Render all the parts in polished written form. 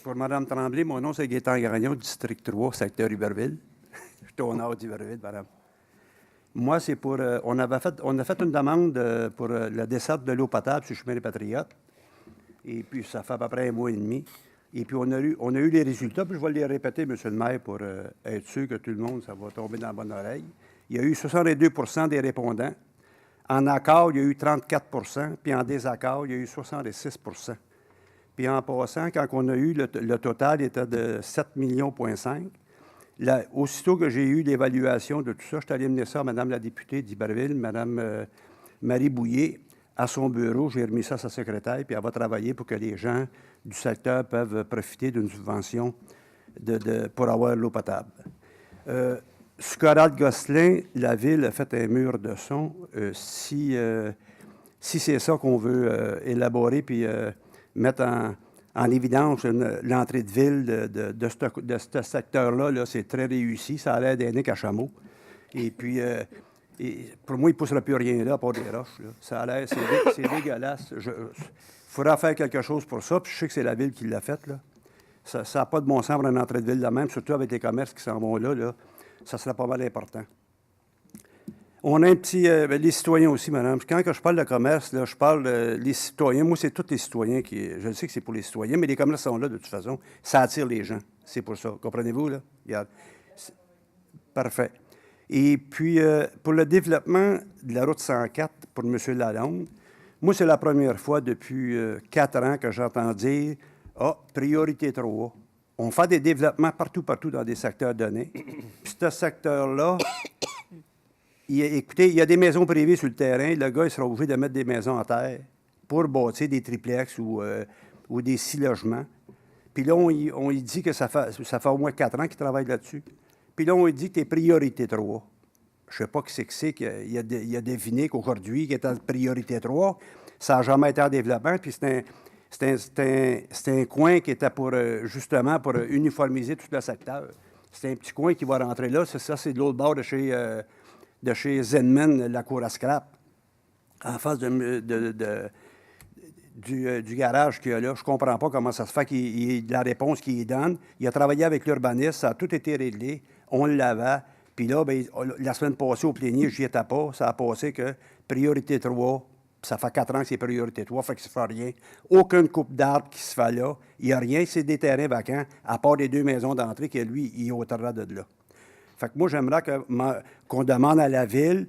Pour Mme Tremblay, mon nom, c'est Gaétan Gagnon, district 3, secteur Iberville. Je suis au nord d'Iberville, madame. Moi, c'est pour... on a fait une demande pour la desserte de l'eau potable sur le chemin des Patriotes. Et puis, ça fait à peu près un mois et demi. Et puis, on a eu les résultats. Puis, je vais les répéter, M. le maire, pour être sûr que tout le monde, ça va tomber dans la bonne oreille. Il y a eu 62 des répondants. En accord, il y a eu 34 puis en désaccord, il y a eu 66 Puis en passant, quand on a eu, le total était de 7,5 millions. Aussitôt que j'ai eu l'évaluation de tout ça, je suis allé mener ça à Mme la députée d'Iberville, Mme Marie Bouillet, à son bureau. J'ai remis ça à sa secrétaire, puis elle va travailler pour que les gens du secteur peuvent profiter d'une subvention pour avoir l'eau potable. Scorat-Gosselin, la Ville a fait un mur de son. Si c'est ça qu'on veut élaborer puis mettre en évidence l'entrée de ville de ce secteur-là, là, c'est très réussi. Ça a l'air d'un nez à chameau. Et puis, pour moi, il ne poussera plus rien là, à part des roches. Là. Ça a l'air, c'est dégueulasse. Il faudra faire quelque chose pour ça, puis je sais que c'est la Ville qui l'a fait. Là. Ça n'a pas de bon sens pour une entrée de ville de même, surtout avec les commerces qui s'en vont là. Ça serait pas mal important. On a un petit... les citoyens aussi, madame. Quand je parle de commerce, là, je parle des citoyens. Moi, c'est tous les citoyens qui... Je sais que c'est pour les citoyens, mais les commerces sont là de toute façon. Ça attire les gens. C'est pour ça. Comprenez-vous, là? Regarde. Parfait. Et puis, pour le développement de la route 104 pour M. Lalonde, moi, c'est la première fois depuis 4 ans que j'entends dire « Ah, priorité 3. » On fait des développements partout dans des secteurs donnés. Puis ce secteur-là... Écoutez, il y a des maisons privées sur le terrain. Le gars, il sera obligé de mettre des maisons en terre pour bâtir des triplex ou des 6 logements. Puis là, on lui dit que ça fait au moins 4 ans qu'il travaille là-dessus. Puis là, on lui dit que t'es priorité 3. Je ne sais pas qui c'est qu'il a deviné qu'aujourd'hui, qu'il est en priorité 3. Ça n'a jamais été en développement. Puis c'est un coin qui était justement pour uniformiser tout le secteur. C'est un petit coin qui va rentrer là. C'est de l'autre bord de chez Zenman, la cour à scrap, en face du garage qu'il y a là. Je ne comprends pas comment ça se fait la réponse qu'il donne. Il a travaillé avec l'urbaniste, ça a tout été réglé. On l'avait. Puis là, bien, la semaine passée, au plénier, je n'y étais pas. Ça a passé que priorité 3. Ça fait 4 ans que c'est priorité 3, fait que ça ne fait rien. Aucune coupe d'arbres qui se fait là. Il n'y a rien, c'est des terrains vacants, à part les 2 maisons d'entrée que lui, il ôtera de là. Fait que moi, j'aimerais qu'on demande à la Ville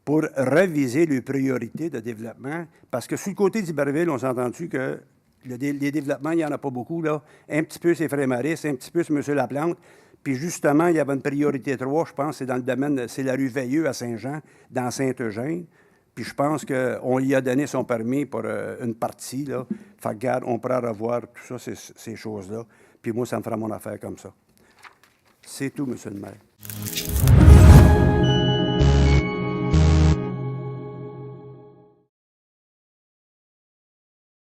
pour reviser les priorités de développement. Parce que sur le côté d'Iberville, on s'est entendu que les développements, il n'y en a pas beaucoup, là. Un petit peu, c'est Frémaris, un petit peu, c'est M. Laplante. Puis justement, il y avait une priorité 3, je pense, c'est dans le domaine, c'est la rue Veilleux à Saint-Jean, dans Saint-Eugène. Puis je pense qu'on lui a donné son permis pour une partie, là. Fait que, regarde, on pourra revoir tout ça, ces choses-là. Puis moi, ça me fera mon affaire comme ça. C'est tout, M. le maire.